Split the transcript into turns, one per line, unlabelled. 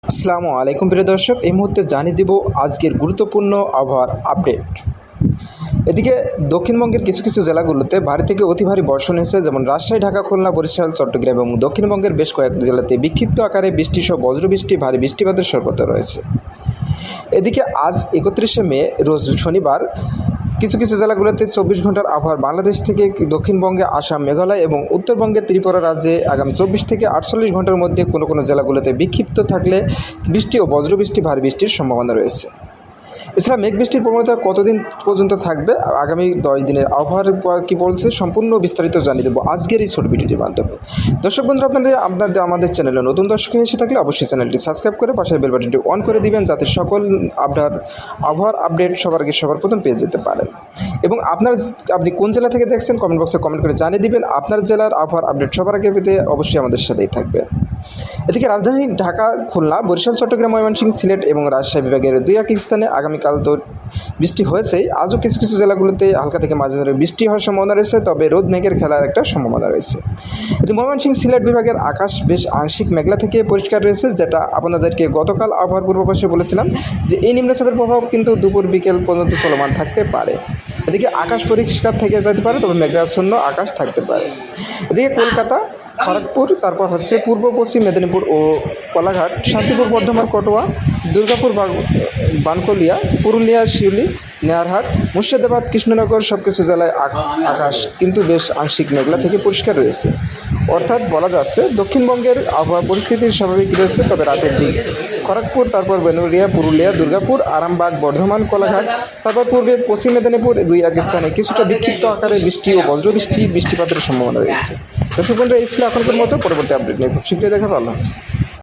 আসসালামু আলাইকুম প্রিয় দর্শক, এই মুহূর্তে জানিয়ে দিব আজকের গুরুত্বপূর্ণ আবহাওয়ার আপডেট। এদিকে দক্ষিণবঙ্গের কিছু কিছু জেলাগুলোতে ভারী থেকে অতি ভারী বর্ষণ হয়েছে, যেমন রাজশাহী, ঢাকা, খুলনা, বরিশাল, চট্টগ্রাম এবং দক্ষিণবঙ্গের বেশ কয়েকটি জেলাতে বিক্ষিপ্ত আকারে বৃষ্টি সহ বজ্রবৃষ্টি, ভারী বৃষ্টিপাতের সতর্কতা রয়েছে। এদিকে আজ 31শে মে রোজ শনিবার কিছু কিছু জেলাগুলোতে 24 ঘন্টার আবহাওয়া বাংলাদেশ থেকে দক্ষিণবঙ্গে, আসাম, মেঘালয় এবং উত্তরবঙ্গের ত্রিপুরা রাজ্যে আগামী 24 থেকে 48 ঘন্টার মধ্যে কোনো কোনো জেলাগুলোতে বিক্ষিপ্ত থাকলে বৃষ্টি ও বজ্রবৃষ্টি, ভারী বৃষ্টির সম্ভাবনা রয়েছে। এছাড়া মেঘ বৃষ্টির প্রবণতা কতদিন পর্যন্ত থাকবে, আগামী 10 দিনের আবহাওয়ার কী বলছে, সম্পূর্ণ বিস্তারিত জানিয়ে দেবো আজকের এই ছোট ভিডিওটির মাধ্যমে। দর্শক বন্ধুরা, আপনাদের আমাদের চ্যানেলে নতুন দর্শক এসে থাকলে অবশ্যই চ্যানেলটি সাবস্ক্রাইব করে পাশের বেল বাটনটি অন করে দিবেন, যাতে সকল আবহাওয়ার আপডেট সবার আগে সবার প্রথম পেয়ে যেতে পারেন। এবং আপনি কোন জেলা থেকে দেখছেন কমেন্ট বক্সে কমেন্ট করে জানিয়ে দিবেন। আপনার জেলার আবহাওয়ার আপডেট সবার আগে পেতে অবশ্যই আমাদের সাথেই থাকবে। এদিকে রাজধানী ঢাকা, খুলনা, বরিশাল, চট্টগ্রাম, ময়মনসিংহ, সিলেট এবং রাজশাহী বিভাগের 2-1 স্থানে আগামীকাল তো বৃষ্টি হয়েছেই, আজও কিছু কিছু জেলাগুলোতে হালকা থেকে মাঝে ধরে বৃষ্টি হওয়ার সম্ভাবনা রয়েছে, তবে রোদ মেঘের খেলার একটা সম্ভাবনা রয়েছে। এদিকে ময়মনসিংহ, সিলেট বিভাগের আকাশ বেশ আংশিক মেঘলা থেকে পরিষ্কার রয়েছে, যেটা আপনাদেরকে গতকাল আবহাওয়ার পূর্বাভাসে বলেছিলাম যে এই নিম্নচাপের প্রভাব কিন্তু দুপুর বিকেল পর্যন্ত চলমান থাকতে পারে। এদিকে আকাশ পরিষ্কার থেকে যেতে পারে, তবে মেঘাচ্ছন্ন আকাশ থাকতে পারে। এদিকে কলকাতা, খড়গপুর, তারপর পূর্ব পশ্চিম মেদিনীপুর ও কোলাঘাট, শান্তিপুর, বর্ধমান, কটোয়া, দুর্গাপুর, বানকলিয়া, পুরুলিয়া, শিউলি, নেয়ারহাট, মুর্শিদাবাদ, কৃষ্ণনগর সব কিছু জেলায় আকাশ কিন্তু বেশ আংশিক মেঘলা থেকে পরিষ্কার রয়েছে। অর্থাৎ বলা যাচ্ছে দক্ষিণবঙ্গের আবহাওয়া পরিস্থিতি স্বাভাবিক রয়েছে, তবে রাতের দিক খড়গপুর, তারপর বেনুরিয়া, পুরুলিয়া, দুর্গাপুর, আরামবাগ, বর্ধমান, কোলাঘাট, তারপর পূর্বে পশ্চিম মেদিনীপুর 2-1 স্থানে কিছুটা বিক্ষিপ্ত আকারে বৃষ্টি ও বজ্রবৃষ্টি, বৃষ্টিপাতের সম্ভাবনা রয়েছে। দর্শক বন্ধুরা, এই ছিল এখনকার মতো। পরবর্তী আপডেট নিয়ে খুব শীঘ্রই দেখা পাবো।